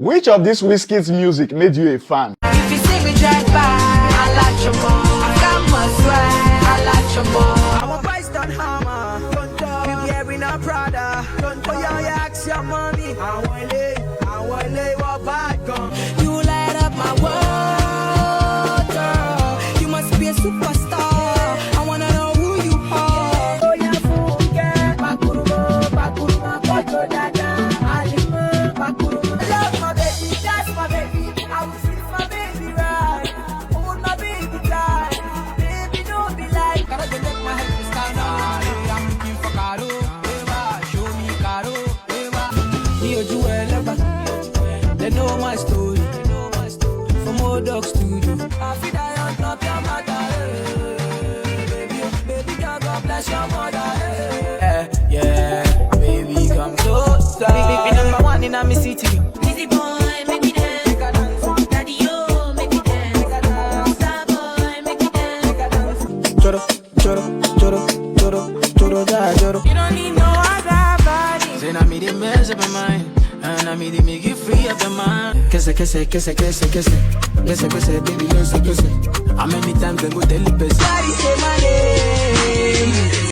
Which of this wizkid's music made you a fan? If you see me drive by, I like your mom. I got my swag, I like your mom. I'm a Python hammer. You wearing a Prada. Oh, yeah, yeah, ask your mommy. I want lay, what bad gun. You light up my world, girl. You must be a superstar. I wanna know who you are. Oh, yeah, fuga. Bakuruma, koto dada. Alima, bakuruma. I love my baby, that's my baby. I will treat my baby right. Hold my baby tight. Baby, don't be like. Gotta make my head stand on. I'm looking for Caro. Show me Caro. Me or Jewel, they know my story. From old dog studio. I feel I on top your mother. Baby, God bless your mother. Yeah, baby, come closer. Be number one in my city. Easy boy, make me dance. Daddy, yo, make me dance. Star boy, make me dance. Choro, da, choro. You don't need no other body. Say na me the mess up my mind. And I made it make you free up your mind. Kiss it, baby, kiss it. How many times they go tell the person? Daddy say my name.